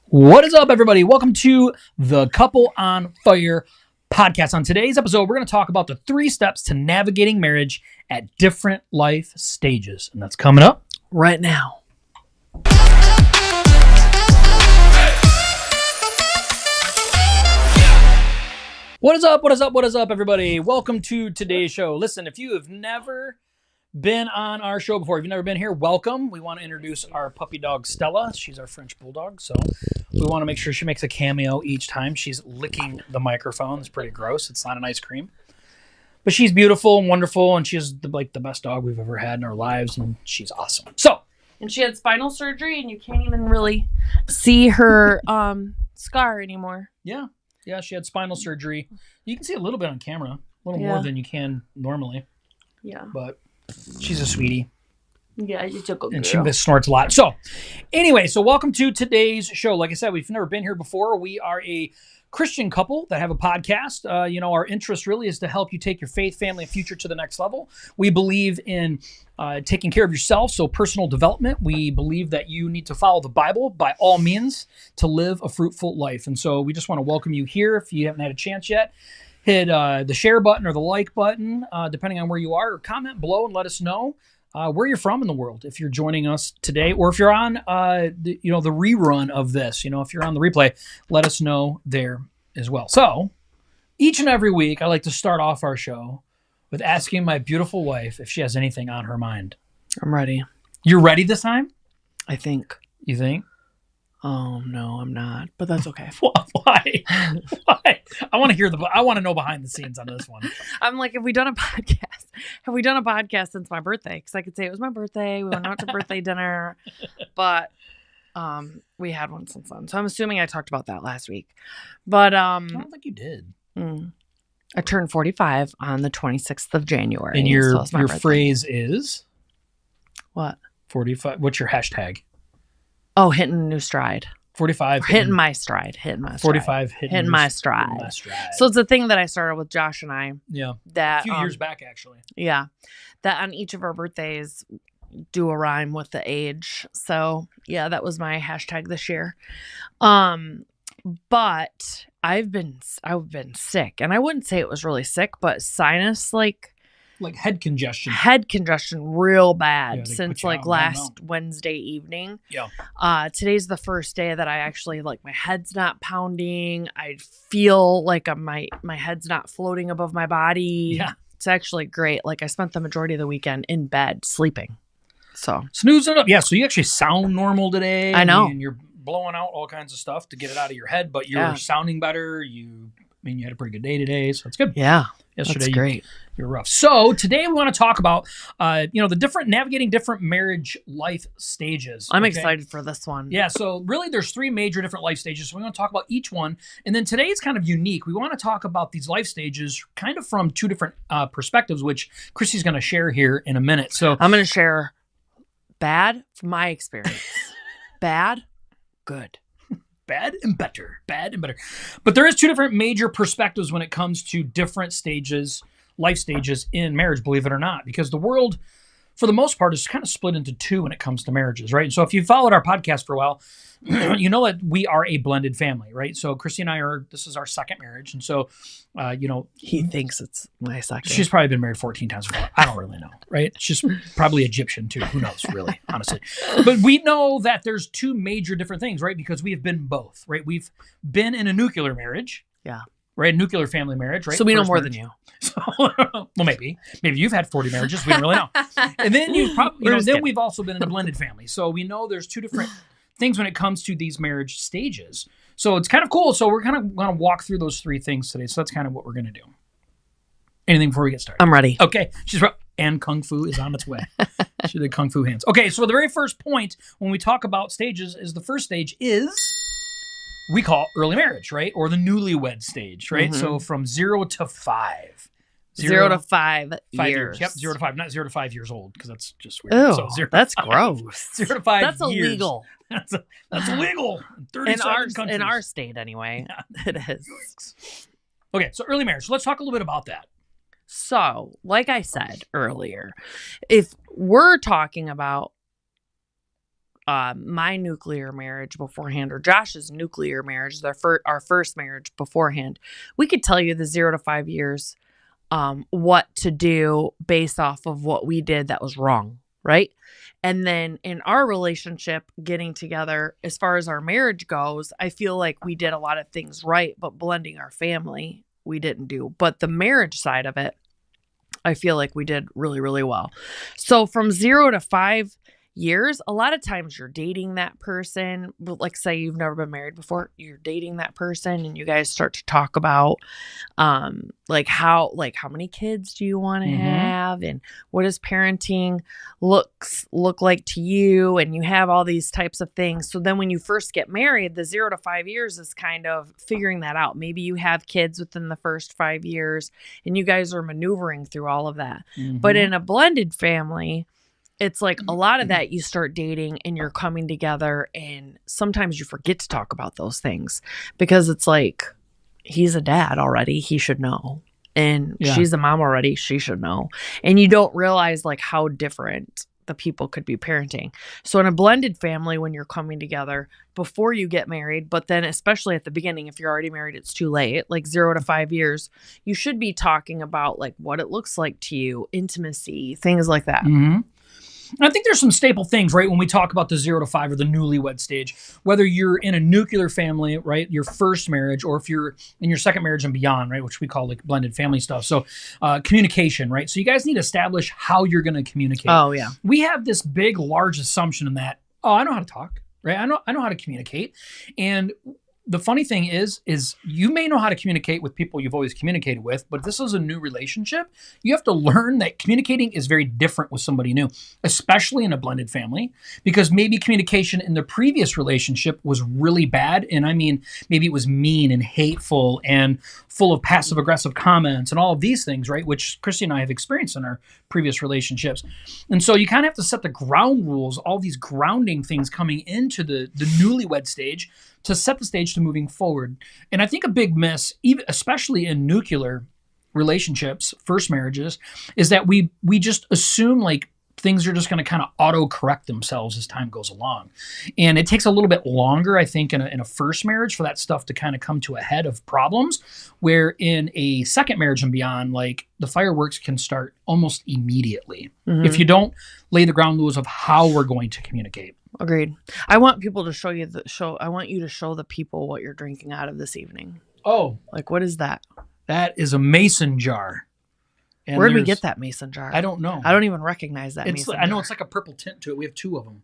What is up, everybody? Welcome to the Couple on Fire podcast. On today's episode, we're going to talk about the 3 steps to navigating marriage at different life stages. And that's coming up right now. What is up? What is up? What is up, everybody? Welcome to today's show. Listen, if you have never been on our show before, if you've never been here, welcome. We want to introduce our puppy dog, Stella. She's our French bulldog, so we want to make sure she makes a cameo each time she's licking the microphone. It's pretty gross. It's not an ice cream. But she's beautiful and wonderful, and she's the best dog we've ever had in our lives, and she's awesome. And she had spinal surgery, and you can't even really see her scar anymore. Yeah, she had spinal surgery. You can see a little bit on camera, a little more than you can normally. Yeah. But she's a sweetie. Yeah, you took a girl. And she snorts a lot. So welcome to today's show. Like I said, we've never been here before. We are a Christian couple that have a podcast. Our interest really is to help you take your faith, family, and future to the next level. We believe in taking care of yourself, so personal development. We believe that you need to follow the Bible by all means to live a fruitful life. And so we just want to welcome you here. If you haven't had a chance yet, hit the share button or the like button, depending on where you are, or comment below and let us know where you're from in the world. If you're joining us today, or if you're on the rerun of this, if you're on the replay, let us know there as well. So each and every week, I like to start off our show with asking my beautiful wife if she has anything on her mind. I'm ready. You're ready this time? I think. You think? Oh, no, I'm not. But that's okay. Why? Why? I want to know behind the scenes on this one. I'm like, have we done a podcast? Have we done a podcast since my birthday? Because I could say it was my birthday. We went out to birthday dinner. But we had one since then. So I'm assuming I talked about that last week. But I don't think you did. I turned 45 on the 26th of January. And your phrase is? What? 45. What's your hashtag? Oh, hitting a new stride. 45. Hitting my stride. 45. Hitting my stride. So it's a thing that I started with Josh and I. Yeah. That, a few years back, actually. Yeah. That on each of our birthdays do a rhyme with the age. So yeah, that was my hashtag this year. But I've been sick, and I wouldn't say it was really sick, but sinus like head congestion real bad since last Wednesday evening. Yeah. Today's the first day that I actually my head's not pounding. I feel like my head's not floating above my body. Yeah. It's actually great. I spent the majority of the weekend in bed sleeping. So snoozing up. Yeah. So you actually sound normal today. I know. And you're blowing out all kinds of stuff to get it out of your head, but you're sounding better. You had a pretty good day today, so it's good. Yeah. Yesterday, that's great. You're rough. So today we want to talk about, navigating different marriage life stages. I'm excited for this one. Yeah. So really there's 3 major different life stages. So we want to talk about each one. And then today is kind of unique. We want to talk about these life stages kind of from 2 different perspectives, which Kristy's going to share here in a minute. So I'm going to share bad from my experience. Bad, good. Bad and better. But there is 2 different major perspectives when it comes to different stages, life stages in marriage, believe it or not, because the world, for the most part, is kind of split into 2 when it comes to marriages, right? And so if you've followed our podcast for a while, you know that we are a blended family, right? So Kristy and I this is our second marriage. And so, he thinks it's my second. She's probably been married 14 times before. I don't really know, right? She's probably Egyptian too. Who knows, really, honestly. But we know that there's 2 major different things, right? Because we have been both, right? We've been in a nuclear marriage. Yeah. Right? Nuclear family marriage, right? So we know more than you. So, well, maybe you've had 40 marriages. We don't really know. And then you've probably, we've also been in a blended family. So we know there's 2 different things when it comes to these marriage stages. So it's kind of cool. So we're kind of going to walk through those 3 things today. So that's kind of what we're going to do. Anything before we get started? I'm ready. Okay. And Kung Fu is on its way. She did Kung Fu hands. Okay. So the very first point when we talk about stages is the first stage is we call early marriage, right? Or the newlywed stage, right? Mm-hmm. So from 0 to 5. 0 to 5 years. Yep, 0 to 5, not 0 to 5 years old, because that's just weird. Ew, so that's gross. 0 to 5 that's years. Illegal. That's illegal in 37 countries. In our state, anyway. Yeah. It is. Okay, so early marriage. So let's talk a little bit about that. So, like I said earlier, if we're talking about my nuclear marriage beforehand or Josh's nuclear marriage, our first marriage beforehand, we could tell you the 0 to 5 years, what to do based off of what we did that was wrong. Right. And then in our relationship getting together, as far as our marriage goes, I feel like we did a lot of things right, but blending our family, we didn't do. But the marriage side of it, I feel like we did really, really well. So from 0 to 5 years, a lot of times you're dating that person, but like say you've never been married before, you're dating that person and you guys start to talk about like how many kids do you want to have and what does parenting look like to you, and you have all these types of things. So then when you first get married, the 0 to 5 years is kind of figuring that out. Maybe you have kids within the first 5 years and you guys are maneuvering through all of that. But in a blended family, it's like a lot of that you start dating and you're coming together and sometimes you forget to talk about those things because it's like, he's a dad already. He should know. And she's a mom already. She should know. And you don't realize like how different the people could be parenting. So in a blended family, when you're coming together before you get married, but then especially at the beginning, if you're already married, it's too late, like 0 to 5 years, you should be talking about like what it looks like to you, intimacy, things like that. And I think there's some staple things, right, when we talk about the 0 to 5 or the newlywed stage, whether you're in a nuclear family, right, your first marriage, or if you're in your second marriage and beyond, right, which we call like blended family stuff. So communication, right? So you guys need to establish how you're going to communicate. Oh, yeah. We have this big, large assumption in that, I know how to talk, right? I know how to communicate. And the funny thing is you may know how to communicate with people you've always communicated with, but this is a new relationship. You have to learn that communicating is very different with somebody new, especially in a blended family, because maybe communication in the previous relationship was really bad. And I mean, maybe it was mean and hateful and full of passive aggressive comments and all of these things, right? Which Kristy and I have experienced in our previous relationships. And so you kind of have to set the ground rules, all these grounding things coming into the newlywed stage to set the stage to moving forward. And I think a big miss, even especially in nuclear relationships, first marriages, is that we just assume like things are just going to kind of auto-correct themselves as time goes along. And it takes a little bit longer, I think, in a first marriage for that stuff to kind of come to a head of problems, where in a second marriage and beyond, like the fireworks can start almost immediately if you don't lay the ground rules of how we're going to communicate. Agreed. I want people to show you I want you to show the people what you're drinking out of this evening. Oh. Like, what is that? That is a mason jar. And where did we get that mason jar? I don't know. I don't even recognize that mason jar. I know it's like a purple tint to it. We have 2 of them.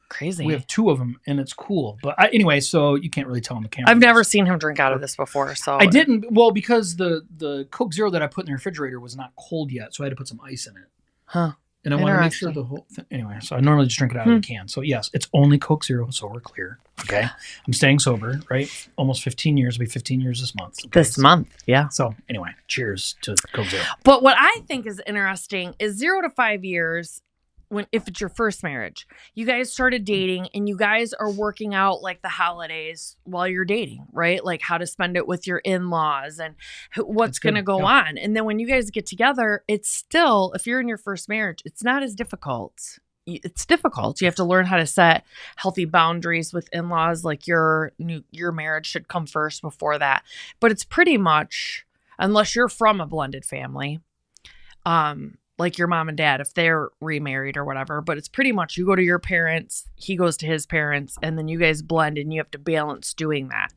Crazy. We have 2 of them, and it's cool. But anyway, so you can't really tell on the camera. I've never seen him drink out of this before. So I didn't. Well, because the Coke Zero that I put in the refrigerator was not cold yet, so I had to put some ice in it. Huh. And I want to make sure the whole thing. Anyway, so I normally just drink it out of the can. So yes, it's only Coke Zero, so we're clear. Okay. I'm staying sober, right? Almost 15 years. It'll be 15 years this month. Okay? This month, yeah. So anyway, cheers to Coke Zero. But what I think is interesting is 0 to 5 years, if it's your first marriage, you guys started dating and you guys are working out like the holidays while you're dating, right? Like how to spend it with your in-laws and what's going to go on. And then when you guys get together, it's still, if you're in your first marriage, it's not as difficult. It's difficult. You have to learn how to set healthy boundaries with in-laws. Like your marriage should come first before that. But it's pretty much, unless you're from a blended family, like your mom and dad, if they're remarried or whatever, but it's pretty much you go to your parents, he goes to his parents, and then you guys blend and you have to balance doing that.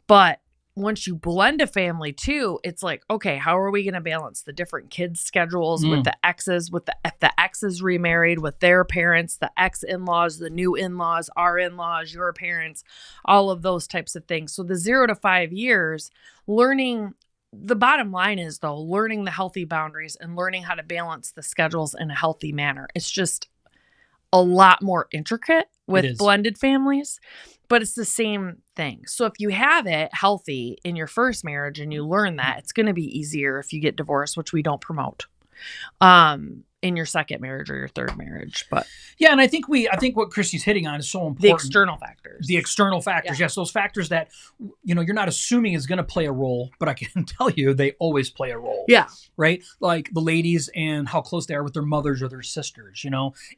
But once you blend a family too, it's like, okay, how are we going to balance the different kids' schedules with the exes, if the ex is remarried with their parents, the ex in-laws, the new in-laws, our in-laws, your parents, all of those types of things. So the 0 to 5 years, the bottom line is, though, learning the healthy boundaries and learning how to balance the schedules in a healthy manner. It's just a lot more intricate with blended families, but it's the same thing. So if you have it healthy in your first marriage and you learn that, it's going to be easier if you get divorced, which we don't promote. in your second marriage or your third marriage. But yeah, and I think what Kristy's hitting on is so important. the external factors. The external factors, yes, those factors that you're not assuming is going to play a role, but I can tell you they always play a role. Yeah. Right? Like the ladies and how close they are with their mothers or their sisters,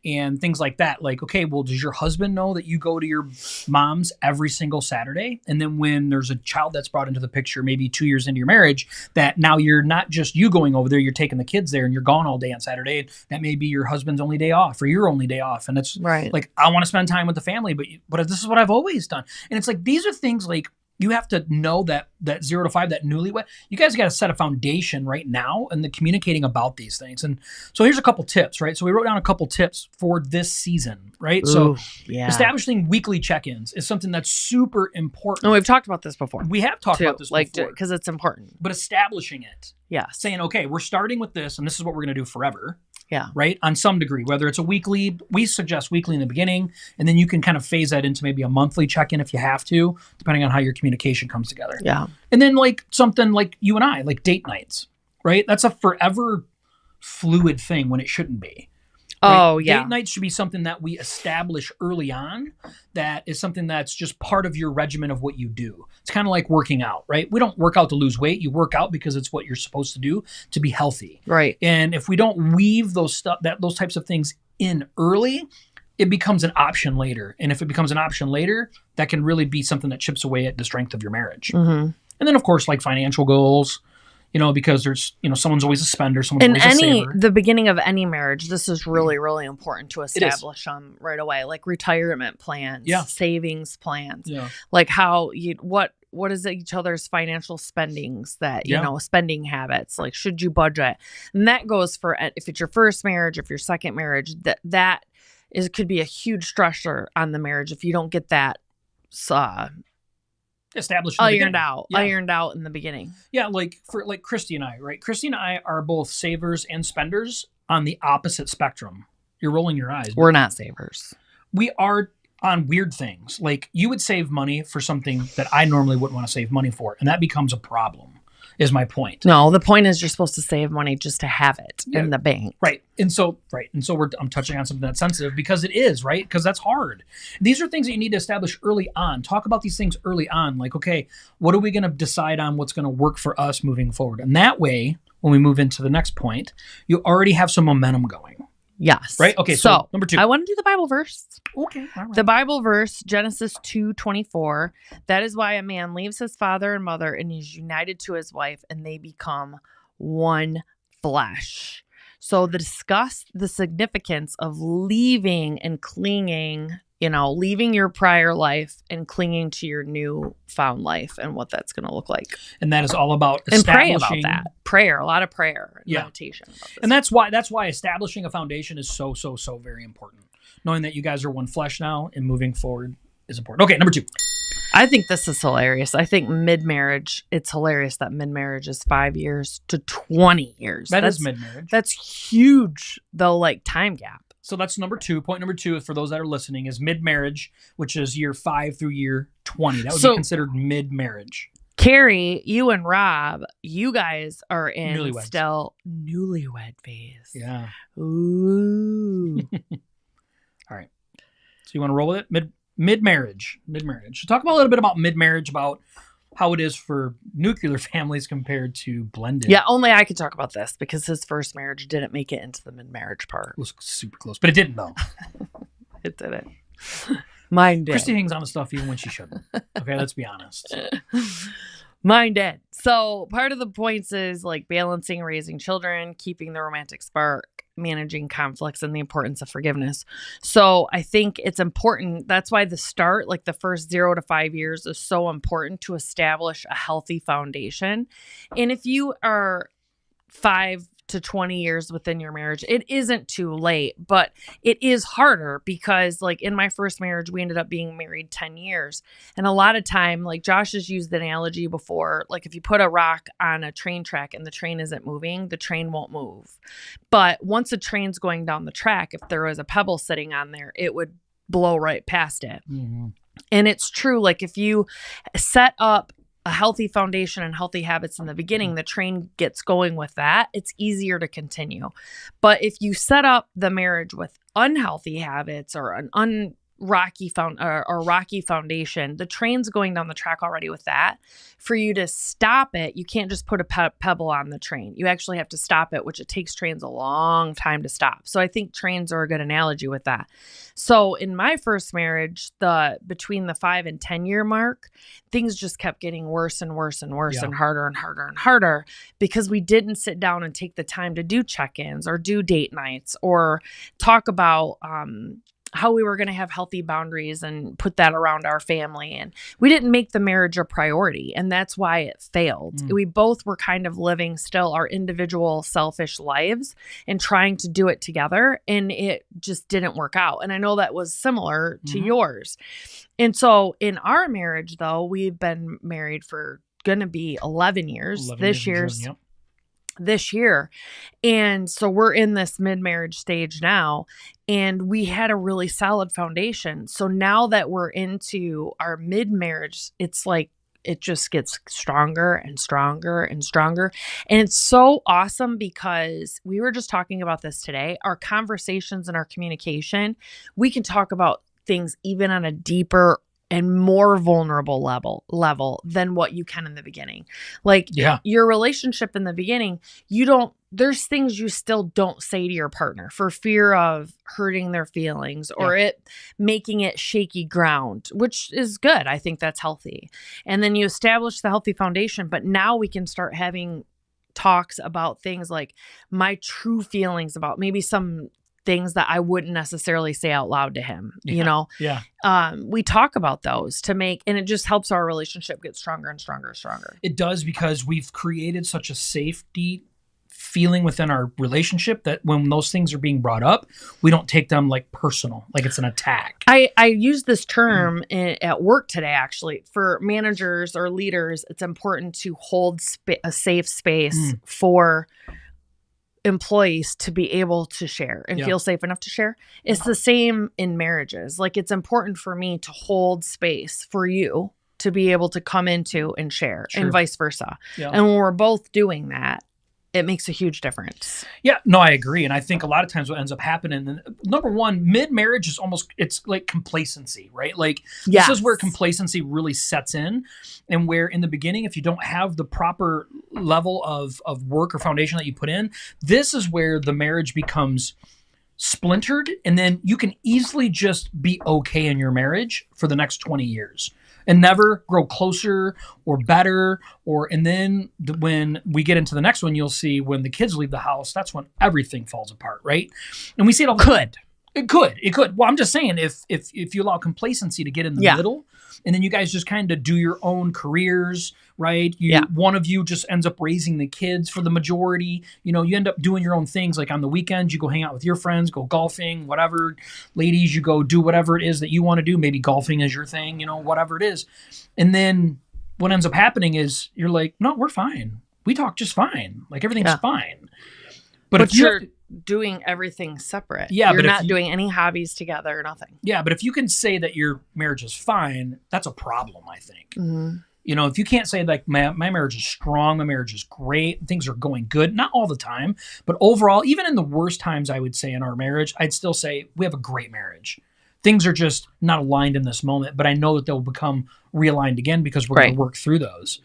and things like that. Like, okay, well, does your husband know that you go to your mom's every single Saturday? And then when there's a child that's brought into the picture, maybe 2 years into your marriage, that now you're not just you going over there, you're taking the kids there and you're gone all day on Saturday. That may be your husband's only day off or your only day off. And it's like, I want to spend time with the family, but this is what I've always done. And it's like, these are things like, you have to know that 0 to 5, that newlywed, you guys got to set a foundation right now and the communicating about these things. And so here's a couple tips, right? So we wrote down a couple tips for this season, right? Ooh, so establishing weekly check-ins is something that's super important. And we've talked about this before. We have talked about this before. Because it's important. But establishing it. Yeah. Saying, okay, we're starting with this and this is what we're going to do forever. Yeah. Right. On some degree, whether it's a weekly, we suggest weekly in the beginning, and then you can kind of phase that into maybe a monthly check-in if you have to, depending on how your communication comes together. Yeah. And then like something like you and I, like date nights, right? That's a forever fluid thing when it shouldn't be. Right? Oh, yeah. Date nights should be something that we establish early on. That is something that's just part of your regimen of what you do. It's kind of like working out, right? We don't work out to lose weight. You work out because it's what you're supposed to do to be healthy. Right. And if we don't weave those types of things in early, it becomes an option later. And if it becomes an option later, that can really be something that chips away at the strength of your marriage. Mm-hmm. And then, of course, like financial goals. Because there's, someone's always a spender, someone's always a saver. The beginning of any marriage, this is really, really important to establish them right away. Like retirement plans, savings plans, like how what is each other's financial spendings that, spending habits, like should you budget? And that goes for, if it's your first marriage, if your second marriage, could be a huge stressor on the marriage if you don't get that, established ironed out in the beginning. Yeah, like for Kristy and I, right? Kristy and I are both savers and spenders on the opposite spectrum. You're rolling your eyes. We're not savers. We are on weird things. Like you would save money for something that I normally wouldn't want to save money for, and that becomes a problem. Is my point. No, the point is you're supposed to save money just to have it in the bank. Right. And so I'm touching on something that's sensitive because it is, right? Because that's hard. These are things that you need to establish early on. Talk about these things early on. Like, okay, what are we going to decide on what's going to work for us moving forward? And that way, when we move into the next point, you already have some momentum going. Yes. Right? Okay, so number 2. I want to do the Bible verse. Okay. All right. The Bible verse, Genesis 2:24. That is why a man leaves his father and mother and is united to his wife, and they become one flesh. So discuss the significance of leaving and clinging, leaving your prior life and clinging to your new found life and what that's going to look like. And that is all about establishing. And pray about that. Prayer, a lot of prayer and meditation. About this. And that's why establishing a foundation is so, so, so very important. Knowing that you guys are one flesh now and moving forward is important. Okay, number 2. I think this is hilarious. I think mid-marriage, it's hilarious that mid-marriage is 5 years to 20 years. That's mid-marriage. That's huge, though, like time gap. So that's number 2. Point number 2, for those that are listening, is mid-marriage, which is year 5 through year 20. That would be considered mid-marriage. Carrie, you and Rob, you guys are in Newlyweds. Still newlywed phase. Yeah. Ooh. All right. So you want to roll with it? Mid-marriage. So talk about a little bit about mid-marriage, about how it is for nuclear families compared to blended. Yeah, only I could talk about this because his first marriage didn't make it into the mid-marriage part. It was super close, but it didn't though. It didn't. Mine did. Kristy hangs on to stuff even when she shouldn't. Okay, let's be honest. Mine did. So part of the points is like balancing raising children, keeping the romantic spark, managing conflicts, and the importance of forgiveness. So I think it's important. That's why the start, like the first 0 to 5 years, is so important to establish a healthy foundation. And if you are 5 to 20 years within your marriage, it isn't too late, but it is harder because like in my first marriage, we ended up being married 10 years. And a lot of time, like Josh has used the analogy before, like if you put a rock on a train track and the train isn't moving, the train won't move. But once a train's going down the track, if there was a pebble sitting on there, it would blow right past it. Mm-hmm. And it's true. Like if you set up a healthy foundation and healthy habits in the beginning, the train gets going with that, it's easier to continue. But if you set up the marriage with unhealthy habits or an rocky foundation, the train's going down the track already with that. For you to stop it, you can't just put a pebble on the train. You actually have to stop it, which it takes trains a long time to stop. So I think trains are a good analogy with that. So in my first marriage, between the 5 and 10 year mark, things just kept getting worse and worse and worse and harder and harder and harder because we didn't sit down and take the time to do check-ins or do date nights or talk about how we were going to have healthy boundaries and put that around our family. And we didn't make the marriage a priority. And that's why it failed. We both were kind of living still our individual selfish lives and trying to do it together. And it just didn't work out. And I know that was similar to yours. And so in our marriage, though, we've been married for going to be 11 years. This year. And so we're in this mid-marriage stage now, and we had a really solid foundation. So now that we're into our mid-marriage, it's like it just gets stronger and stronger and stronger. And it's so awesome because we were just talking about this today. Our conversations and our communication, we can talk about things even on a deeper and more vulnerable level than what you can in the beginning. Like your relationship in the beginning, there's things you still don't say to your partner for fear of hurting their feelings or it making it shaky ground, which is good. I think that's healthy. And then you establish the healthy foundation, but now we can start having talks about things like my true feelings about maybe some things that I wouldn't necessarily say out loud to him, you know? We talk about those and it just helps our relationship get stronger and stronger and stronger. It does, because we've created such a safety feeling within our relationship that when those things are being brought up, we don't take them like personal, like it's an attack. I use this term at work today, actually. For managers or leaders, it's important to hold a safe space for employees to be able to share and feel safe enough to share. It's the same in marriages. Like, it's important for me to hold space for you to be able to come into and share and vice versa. And when we're both doing that, it makes a huge difference. Yeah, no, I agree. And I think a lot of times what ends up happening, number one, mid-marriage is it's like complacency, right? Like this is where complacency really sets in, and where in the beginning, if you don't have the proper level of work or foundation that you put in, this is where the marriage becomes splintered, and then you can easily just be okay in your marriage for the next 20 years. And never grow closer or better. And then when we get into the next one, you'll see when the kids leave the house, that's when everything falls apart, right? And we see it all. It could. Well, I'm just saying, if you allow complacency to get in the middle, and then you guys just kind of do your own careers, right? One of you just ends up raising the kids for the majority. You know, you end up doing your own things. Like on the weekends, you go hang out with your friends, go golfing, whatever. Ladies, you go do whatever it is that you want to do. Maybe golfing is your thing, you know, whatever it is. And then what ends up happening is you're like, no, we're fine. We talk just fine. Like everything's fine. But if you're doing everything separate. You're not doing any hobbies together, nothing. Yeah, but if you can say that your marriage is fine, that's a problem, I think. You know, if you can't say like my marriage is strong, my marriage is great, things are going good, not all the time, but overall, even in the worst times, I would say in our marriage, I'd still say we have a great marriage. Things are just not aligned in this moment, but I know that they'll become realigned again because we're going to work through those.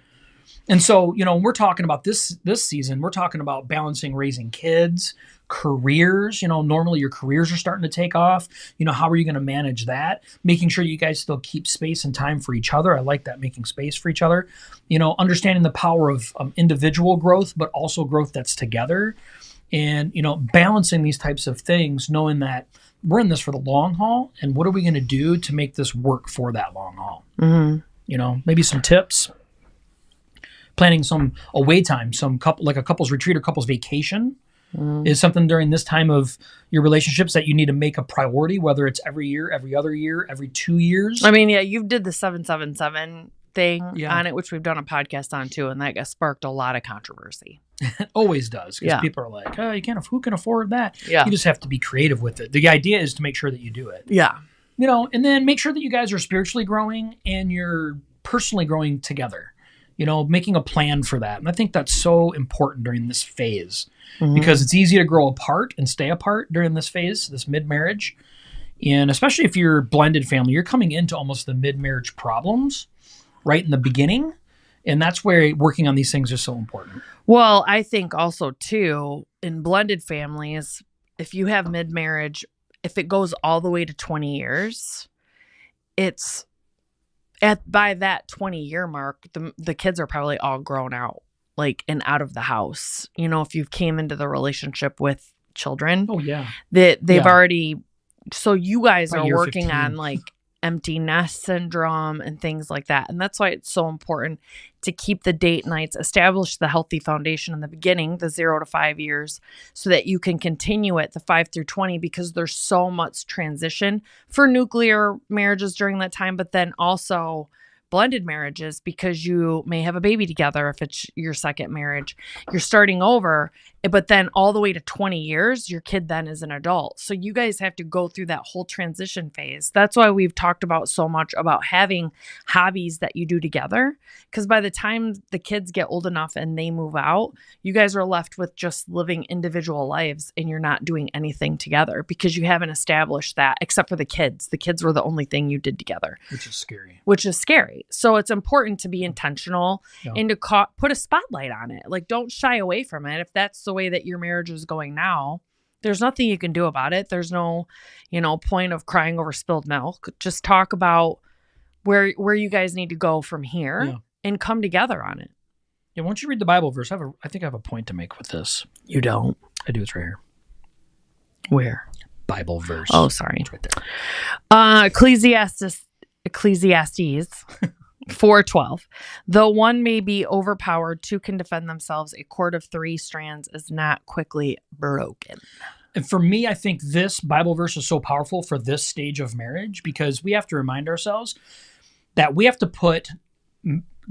And so, you know, when we're talking about this season, we're talking about balancing raising kids, careers. You know, normally your careers are starting to take off. You know, how are you going to manage that? Making sure you guys still keep space and time for each other. I like that, making space for each other. You know, understanding the power of individual growth, but also growth that's together. And, you know, balancing these types of things, knowing that we're in this for the long haul. And what are we going to do to make this work for that long haul? You know, maybe some tips. Planning some away time, like a couple's retreat or couple's vacation is something during this time of your relationships that you need to make a priority, whether it's every year, every other year, every 2 years. I mean, you did the 777 thing on it, which we've done a podcast on too, and that got sparked a lot of controversy. It always does, because people are like, oh, who can afford that? You just have to be creative with it. The idea is to make sure that you do it. You know, and then make sure that you guys are spiritually growing and you're personally growing together. making a plan for that. And I think that's so important during this phase Mhm. because it's easy to grow apart and stay apart during this phase, this mid-marriage. And especially if you're blended family, you're coming into almost the mid-marriage problems right in the beginning. And that's where working on these things is so important. Well, I think also too, in blended families, if you have mid-marriage, if it goes all the way to 20 years, it's by that 20-year mark, the kids are probably all grown out, like, and out of the house. If you've came into the relationship with children, Oh, yeah. that they've Yeah. already, so you guys By are year working 15. on like empty nest syndrome and things like that. And that's why it's so important to keep the date nights, establish the healthy foundation in the beginning, the 0 to 5 years, so that you can continue it the 5 through 20, because there's so much transition for nuclear marriages during that time, but then also blended marriages, because you may have a baby together if it's your second marriage. You're starting over, but then all the way to 20 years, your kid then is an adult. So you guys have to go through that whole transition phase. That's why we've talked about so much about having hobbies that you do together, because by the time the kids get old enough and they move out, you guys are left with just living individual lives and you're not doing anything together because you haven't established that, except for the kids. The kids were the only thing you did together. Which is scary. So it's important to be intentional Yeah. and to put a spotlight on it. Like, don't shy away from it. If that's the way that your marriage is going now, there's nothing you can do about it. There's no, point of crying over spilled milk. Just talk about where you guys need to go from here Yeah. and come together on it. Yeah, once you read the Bible verse, I think I have a point to make with this. You don't. I do. It's right here. Where? Bible verse. Oh, sorry. It's right there. Ecclesiastes 4:12. Though one may be overpowered, two can defend themselves. A cord of 3 strands is not quickly broken. And for me, I think this Bible verse is so powerful for this stage of marriage because we have to remind ourselves that we have to put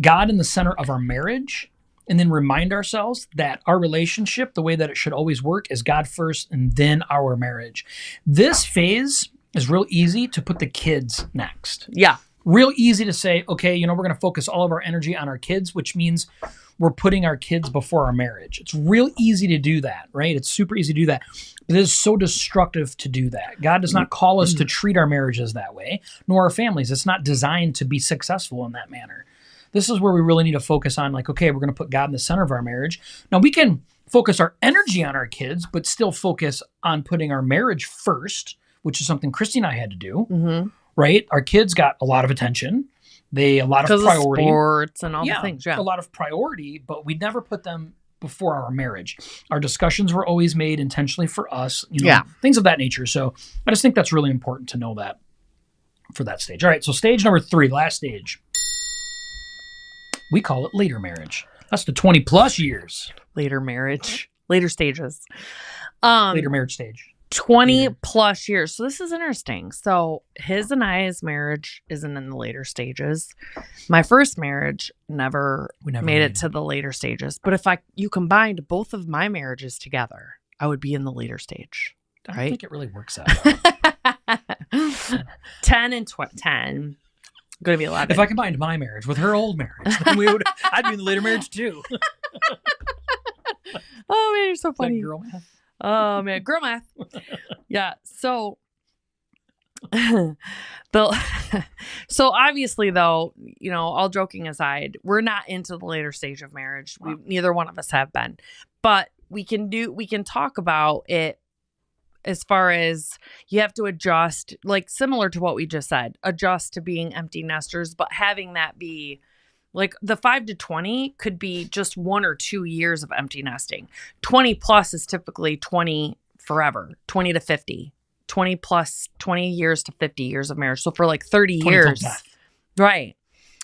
God in the center of our marriage and then remind ourselves that our relationship, the way that it should always work, is God first and then our marriage. This phase is real easy to put the kids next. Yeah. Real easy to say, okay, we're going to focus all of our energy on our kids, which means we're putting our kids before our marriage. It's real easy to do that, right? It's super easy to do that. But it is so destructive to do that. God does not call us to treat our marriages that way, nor our families. It's not designed to be successful in that manner. This is where we really need to focus on, like, okay, we're going to put God in the center of our marriage. Now, we can focus our energy on our kids, but still focus on putting our marriage first, which is something Kristy and I had to do. Mm-hmm. Right? Our kids got a lot of attention. A lot of priority. Of sports and all the things. Yeah. A lot of priority, but we never put them before our marriage. Our discussions were always made intentionally for us, things of that nature. So I just think that's really important to know that for that stage. All right. So stage number 3, last stage. We call it later marriage. That's the 20 plus years. Later marriage. Later stages. Later marriage stage. 20 plus years. So this is interesting. So his and I's marriage isn't in the later stages. My first marriage never made it to the later stages. But if you combined both of my marriages together, I would be in the later stage. I right? don't think it really works out. 10 and 10. Going to be 11. If I combined my marriage with her old marriage, then I'd be in the later marriage too. Oh man, you're so funny. Is that girl math? Oh man, girl math. Yeah. So so obviously though, all joking aside, we're not into the later stage of marriage. Neither one of us have been. But we can talk about it as far as you have to adjust, like similar to what we just said, adjust to being empty nesters, but having that be like the 5 to 20 could be just 1 or 2 years of empty nesting. 20 plus is typically 20 forever, 20 to 50, 20 plus 20 years to 50 years of marriage. So for like 30 years, right?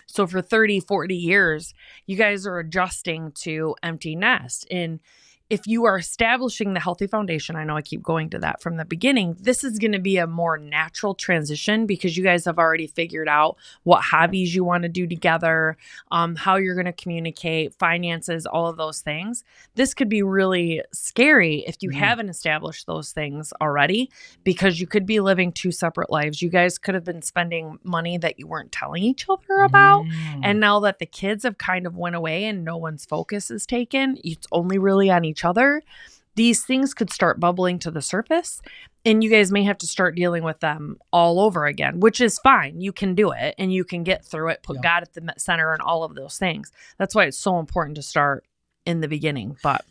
So for 30, 40 years, you guys are adjusting to empty nest. And if you are establishing the healthy foundation, I know I keep going to that from the beginning, this is going to be a more natural transition because you guys have already figured out what hobbies you want to do together, how you're going to communicate, finances, all of those things. This could be really scary if you haven't established those things already, because you could be living two separate lives. You guys could have been spending money that you weren't telling each other about. And now that the kids have kind of went away and no one's focus is taken, it's only really on each other, these things could start bubbling to the surface, and you guys may have to start dealing with them all over again, which is fine. You can do it and you can get through it, put God at the center and all of those things. That's why it's so important to start in the beginning. But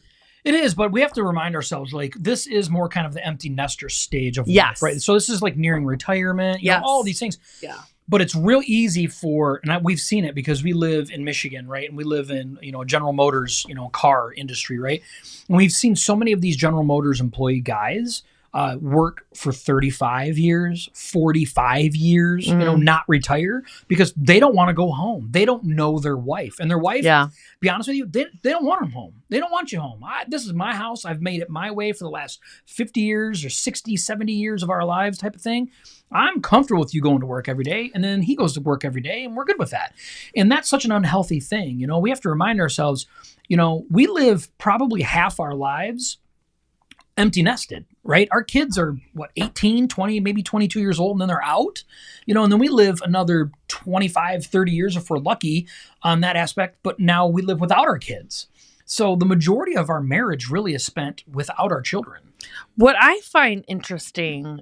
it is, but we have to remind ourselves, like, this is more kind of the empty nester stage of life, right? So this is like nearing retirement, you know, all these things. Yeah. But it's real easy for, and we've seen it because we live in Michigan, right? And we live in, General Motors, car industry, right? And we've seen so many of these General Motors employee guys work for 35 years, 45 years, not retire because they don't want to go home. They don't know their wife. And their wife, be honest with you, they don't want them home. They don't want you home. This is my house. I've made it my way for the last 50 years or 60, 70 years of our lives type of thing. I'm comfortable with you going to work every day. And then he goes to work every day and we're good with that. And that's such an unhealthy thing. We have to remind ourselves, we live probably half our lives empty nested, right? Our kids are 18, 20, maybe 22 years old, and then they're out, and then we live another 25, 30 years if we're lucky on that aspect. But now we live without our kids. So the majority of our marriage really is spent without our children. What I find interesting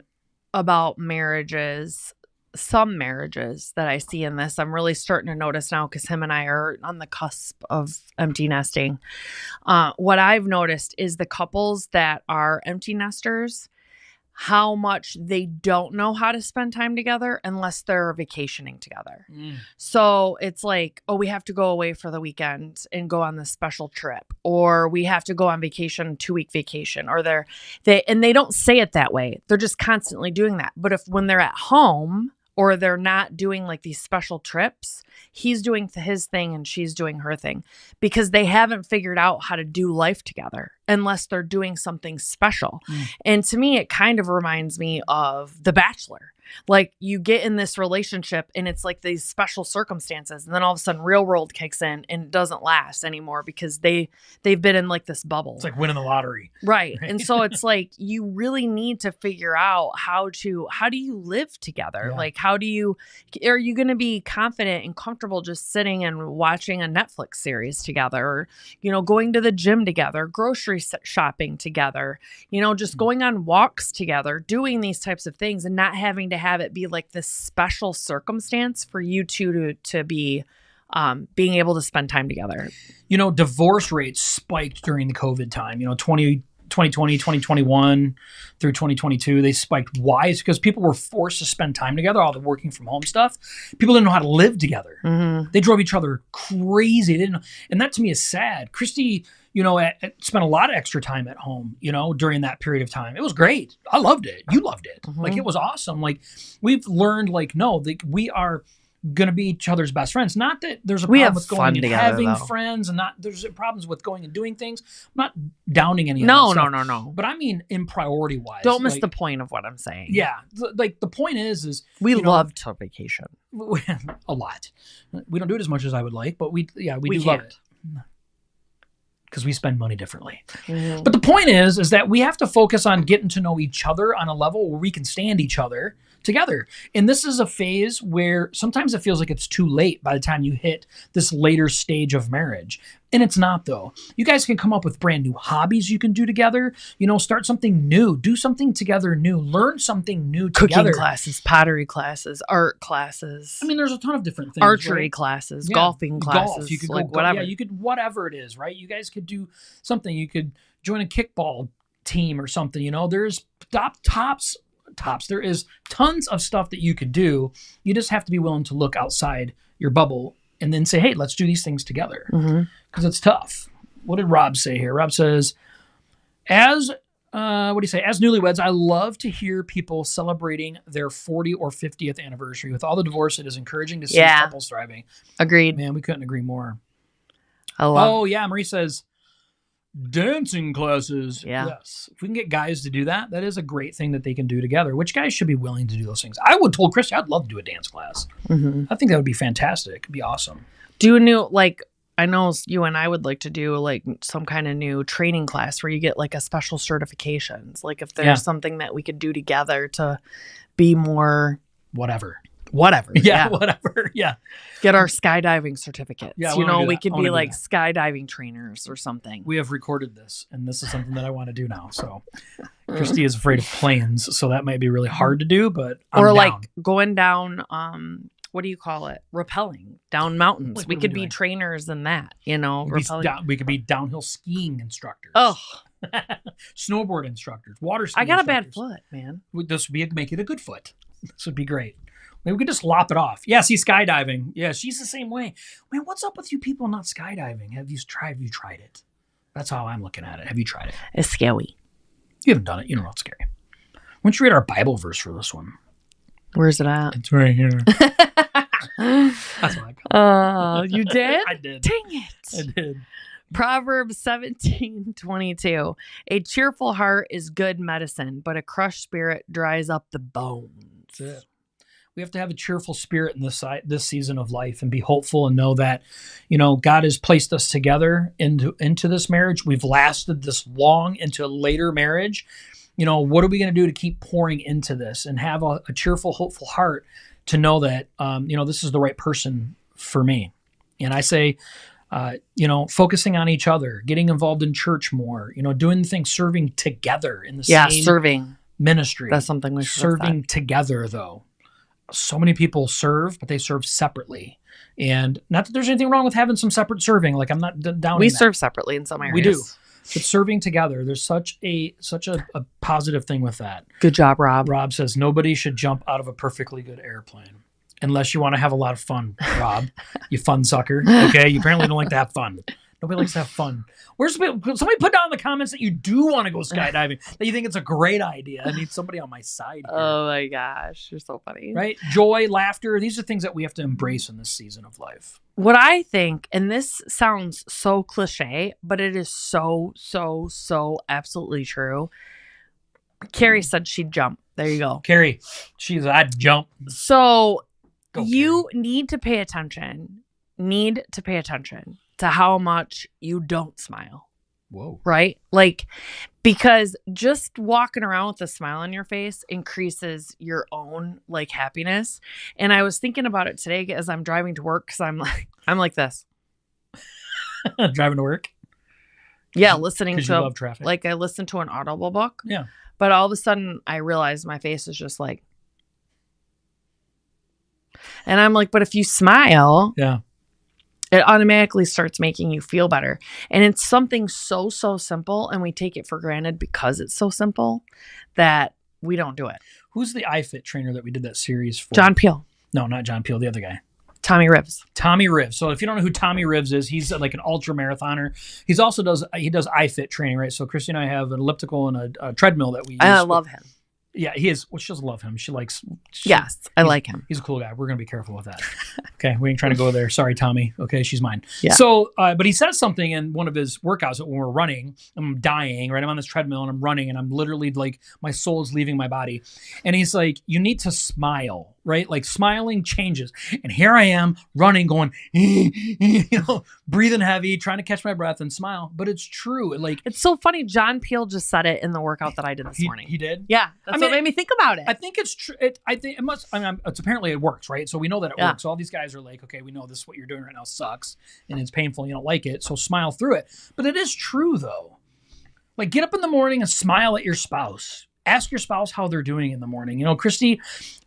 about marriages, some marriages that I see in this, I'm really starting to notice now because him and I are on the cusp of empty nesting. What I've noticed is the couples that are empty nesters, how much they don't know how to spend time together unless they're vacationing together. So it's like, we have to go away for the weekend and go on this special trip, or we have to go on vacation, 2-week vacation, or they don't say it that way. They're just constantly doing that. But when they're at home, or they're not doing like these special trips, he's doing his thing and she's doing her thing, because they haven't figured out how to do life together unless they're doing something special. And to me, it kind of reminds me of The Bachelor. Like, you get in this relationship and it's like these special circumstances, and then all of a sudden real world kicks in and it doesn't last anymore because they've been in like this bubble. It's like winning the lottery. Right. And so it's like, you really need to figure out how do you live together? Like, are you going to be confident and comfortable just sitting and watching a Netflix series together, or, going to the gym together, grocery shopping together, just going on walks together, doing these types of things, and not having to have it be like this special circumstance for you two to be being able to spend time together. Divorce rates spiked during the COVID time, 2020, 2021 through 2022, they spiked. Why? It's because people were forced to spend time together, all the working from home stuff. People didn't know how to live together. They drove each other crazy. They didn't know. And that to me is sad. Kristy, spent a lot of extra time at home, during that period of time. It was great. I loved it. You loved it. Like, it was awesome. Like, we've learned, like, no, we are going to be each other's best friends. Not that there's a problem with going and having friends, and there's problems with going and doing things. I'm not downing any of that stuff. No. But I mean, in priority wise. Don't miss the point of what I'm saying. Yeah. Like, the point is we love to vacation. A lot. We don't do it as much as I would like, but we do love it. Because we spend money differently. But the point is that we have to focus on getting to know each other on a level where we can stand each other together. And this is a phase where sometimes it feels like it's too late by the time you hit this later stage of marriage. And it's not, though. You guys can come up with brand new hobbies you can do together. Start something new. Do something together new. Learn something new together. Cooking classes, pottery classes, art classes. I mean, there's a ton of different things. Archery classes, golfing classes. Golf. You could go whatever. Yeah, you could, whatever it is, right? You guys could do something. You could join a kickball team or something. There's tops. There is tons of stuff that you could do. You just have to be willing to look outside your bubble and then say, hey, let's do these things together. Because it's tough. What did Rob say here? Rob says, as newlyweds, I love to hear people celebrating their 40 or 50th anniversary. With all the divorce, it is encouraging to see couples thriving. Agreed. Man, we couldn't agree more. I love. Oh, yeah. Marie says, dancing classes. Yeah. Yes. If we can get guys to do that, that is a great thing that they can do together. Which guys should be willing to do those things? I would told Kristy I'd love to do a dance class. Mm-hmm. I think that would be fantastic. It'd be awesome. Do a new, like, I know you and I would like to do like some kind of new training class where you get like a special certifications. Like if there's something that we could do together to be more whatever. Yeah. Whatever. Yeah. Get our skydiving certificates. Yeah, you know, we that. could be like skydiving trainers or something. We have recorded this, and this is something that I want to do now. So Kristy is afraid of planes, so that might be really hard to do, but I'm down. Like going down, what do you call it? Rappelling down mountains. Like, we could be trainers in that, you know, we could be downhill skiing instructors. Oh, snowboard instructors, water ski I got instructors. a bad foot, man. This would make it a good foot. This would be great. Maybe we could just lop it off. Yeah, see, skydiving. Yeah, she's the same way. Man, what's up with you people not skydiving? Have you tried it? That's how I'm looking at it. Have you tried it? It's scary. You haven't done it. You don't know it's scary. Why don't you read our Bible verse for this one? Where's it at? It's right here. That's what I call it. You did? I did. Dang it. I did. Proverbs 17:22. A cheerful heart is good medicine, but a crushed spirit dries up the bones. That's it. We have to have a cheerful spirit in this season of life and be hopeful and know that, you know, God has placed us together into this marriage. We've lasted this long into a later marriage. You know, what are we going to do to keep pouring into this and have a cheerful, hopeful heart to know that, you know, this is the right person for me. And I say, you know, focusing on each other, getting involved in church more, you know, doing things, serving together in the same serving ministry. That's something we should have serving together, though. So many people serve, but they serve separately. And not that there's anything wrong with having some separate serving. Like, I'm not down. We serve separately in some areas. We do. But serving together, there's such a positive thing with that. Good job, Rob. Rob says nobody should jump out of a perfectly good airplane unless you want to have a lot of fun, Rob. You fun sucker. Okay, you apparently don't like to have fun. Nobody likes to have fun. Somebody put down in the comments that you do want to go skydiving, that you think it's a great idea. I need somebody on my side here. Oh my gosh, you're so funny. Right? Joy, laughter, these are things that we have to embrace in this season of life. What I think, and this sounds so cliche, but it is so absolutely true. Carrie said she'd jump. There you go. Carrie, I'd jump. So Go, you Carrie. need to pay attention to how much you don't smile. Whoa. Right? Like, because just walking around with a smile on your face increases your own like happiness. And I was thinking about it today as I'm driving to work, because I'm like this. Driving to work? Yeah, listening to, you love traffic. Like, I listened to an Audible book. Yeah. But all of a sudden I realized my face is just like, and I'm like, but if you smile, yeah, it automatically starts making you feel better. And it's something so simple, and we take it for granted because it's so simple that we don't do it. Who's the iFit trainer that we did that series for? John Peel. No, not John Peel, the other guy. Tommy Rivs. Tommy Rivs. So if you don't know who Tommy Rivs is, he's like an ultra marathoner. He does iFit training, right? So Kristy and I have an elliptical and a treadmill that we use. I love him. Yeah, he is. Well, she doesn't love him. Yes, I like him. He's a cool guy. We're going to be careful with that. Okay, we ain't trying to go there. Sorry, Tommy. Okay, she's mine. Yeah. So, but he says something in one of his workouts that when we're running, I'm dying, right? I'm on this treadmill and I'm running and I'm literally like, my soul is leaving my body. And he's like, you need to smile, right? Like smiling changes. And here I am running, going, you know, breathing heavy, trying to catch my breath and smile. But it's true. Like, it's so funny. John Peel just said it in the workout that I did this morning. He did? Yeah. That's what made me think about it. I think it's true. I think it must. I mean, it's apparently it works, right? So we know that it works. So all these guys are like, okay, we know this. What you're doing right now sucks, and it's painful. And you don't like it, so smile through it. But it is true, though. Like, get up in the morning and smile at your spouse. Ask your spouse how they're doing in the morning. You know, Kristy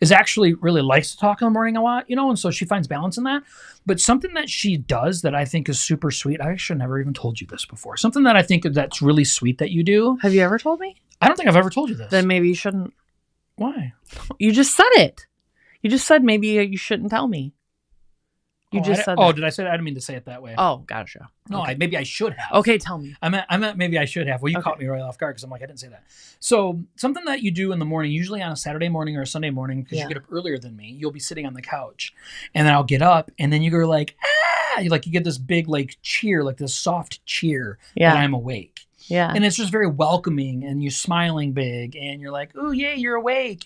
is actually really likes to talk in the morning a lot. You know, and so she finds balance in that. But something that she does that I think is super sweet. I actually never even told you this before. Something that I think that's really sweet that you do. Have you ever told me? I don't think I've ever told you this. Then maybe you shouldn't. Why? You just said it. You just said maybe you shouldn't tell me. You just said Oh, that. did I say that? I didn't mean to say it that way. Oh, gotcha. No, Okay. maybe I should have. Okay, tell me. I meant maybe I should have. Well, you caught me right off guard because I'm like, I didn't say that. So something that you do in the morning, usually on a Saturday morning or a Sunday morning, because you get up earlier than me, you'll be sitting on the couch. And then I'll get up and then you go like, ah! You get this big like cheer, like this soft cheer that I'm awake. Yeah. And it's just very welcoming and you're smiling big and you're like, oh, yay, you're awake,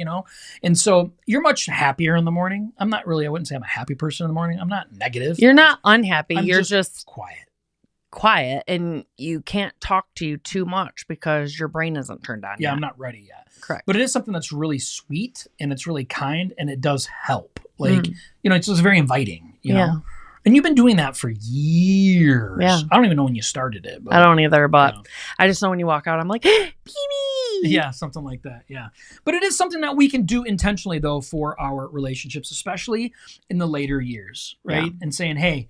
And so you're much happier in the morning. I wouldn't say I'm a happy person in the morning. I'm not negative. You're not unhappy. You're just quiet. And you can't talk to you too much because your brain isn't turned on yet. I'm not ready yet. Correct. But it is something that's really sweet and it's really kind and it does help. It's just very inviting, know? And you've been doing that for years. Yeah. I don't even know when you started it. But, I don't either, but I just know when you walk out, I'm like, Pee-wee! Yeah, something like that. Yeah. But it is something that we can do intentionally, though, for our relationships, especially in the later years, right? Yeah. And saying, hey,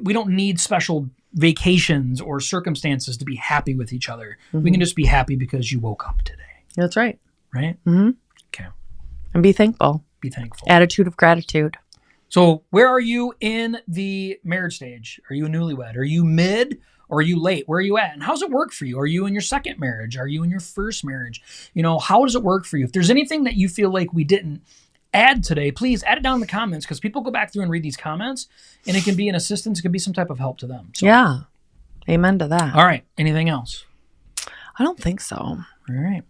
we don't need special vacations or circumstances to be happy with each other. Mm-hmm. We can just be happy because you woke up today. That's right. Right? Mm-hmm. Okay. And be thankful. Be thankful. Attitude of gratitude. So where are you in the marriage stage? Are you a newlywed? Are you mid or are you late? Where are you at? And how's it work for you? Are you in your second marriage? Are you in your first marriage? How does it work for you? If there's anything that you feel like we didn't add today, please add it down in the comments because people go back through and read these comments and it can be an assistance. It can be some type of help to them. So, yeah. Amen to that. All right. Anything else? I don't think so. All right.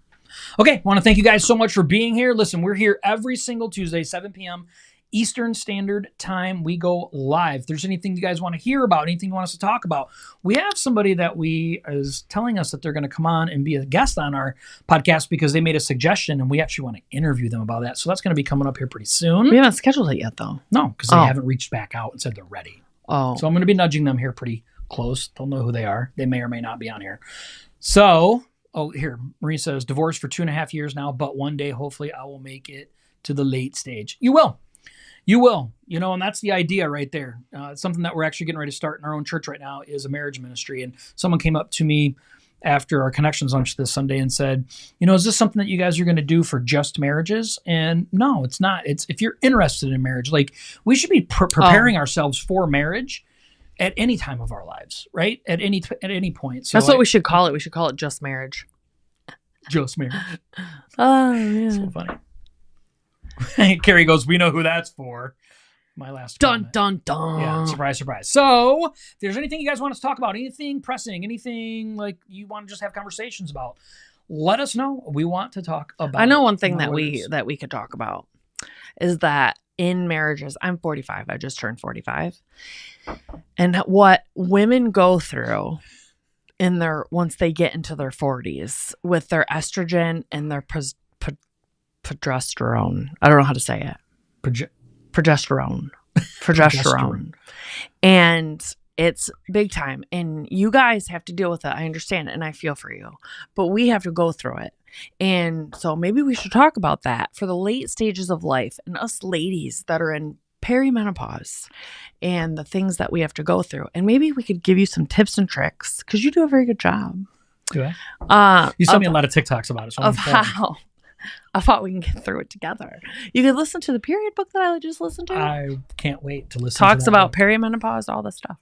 Okay. I want to thank you guys so much for being here. Listen, we're here every single Tuesday, 7 p.m. Eastern Standard Time. We go live. If there's anything you guys want to hear about, anything you want us to talk about, we have somebody that is telling us that they're going to come on and be a guest on our podcast because they made a suggestion and we actually want to interview them about that. So that's going to be coming up here pretty soon. We haven't scheduled it yet though. No, because they haven't reached back out and said they're ready. Oh. So I'm going to be nudging them here pretty close. They'll know who they are. They may or may not be on here. So, here, Marie says, divorced for 2.5 years now, but one day, hopefully I will make it to the late stage. You will. You will, and that's the idea right there. It's something that we're actually getting ready to start in our own church right now is a marriage ministry. And someone came up to me after our Connections lunch this Sunday and said, is this something that you guys are going to do for just marriages? And no, it's not. It's if you're interested in marriage, we should be preparing ourselves for marriage at any time of our lives, right? At any point. So that's what we should call it. We should call it just marriage. Just marriage. Oh, yeah. So funny. Carrie goes, we know who that's for. My last comment. Dun, dun. Yeah, surprise, surprise. So if there's anything you guys want us to talk about, anything pressing, anything like you want to just have conversations about, let us know. We want to talk about I know one thing that we could talk about is that in marriages, I'm 45. I just turned 45. And what women go through once they get into their 40s with their estrogen and their progesterone. I don't know how to say it. Progesterone. And it's big time. And you guys have to deal with it. I understand it and I feel for you. But we have to go through it. And so maybe we should talk about that for the late stages of life and us ladies that are in perimenopause and the things that we have to go through. And maybe we could give you some tips and tricks because you do a very good job. Do I? You sent me a lot of TikToks about it. So I thought we can get through it together. You could listen to the period book that I just listened to. I can't wait to listen Talks to that about book. perimenopause, all this stuff.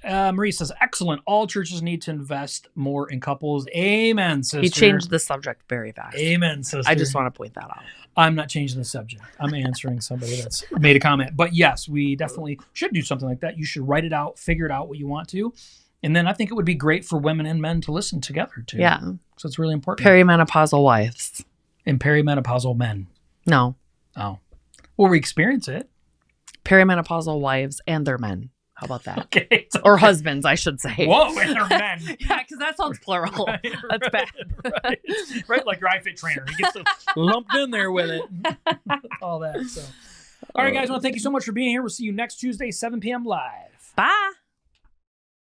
Marie says, excellent. All churches need to invest more in couples. Amen, sister. He changed the subject very fast. Amen, sister. I just want to point that out. I'm not changing the subject. I'm answering somebody that's made a comment. But yes, we definitely should do something like that. You should write it out, figure it out what you want to. And then I think it would be great for women and men to listen together too. Yeah. So it's really important. Perimenopausal wives. And perimenopausal men. No. Oh. Well, we experience it. Perimenopausal wives and their men. How about that? Okay. Or husbands, I should say. Whoa, and their men. Yeah, because that sounds plural. Right, That's bad. Right, like your iFit trainer. He gets lumped in there with it. All that. So, all right, guys, I want to thank you so much for being here. We'll see you next Tuesday, 7 p.m. live. Bye.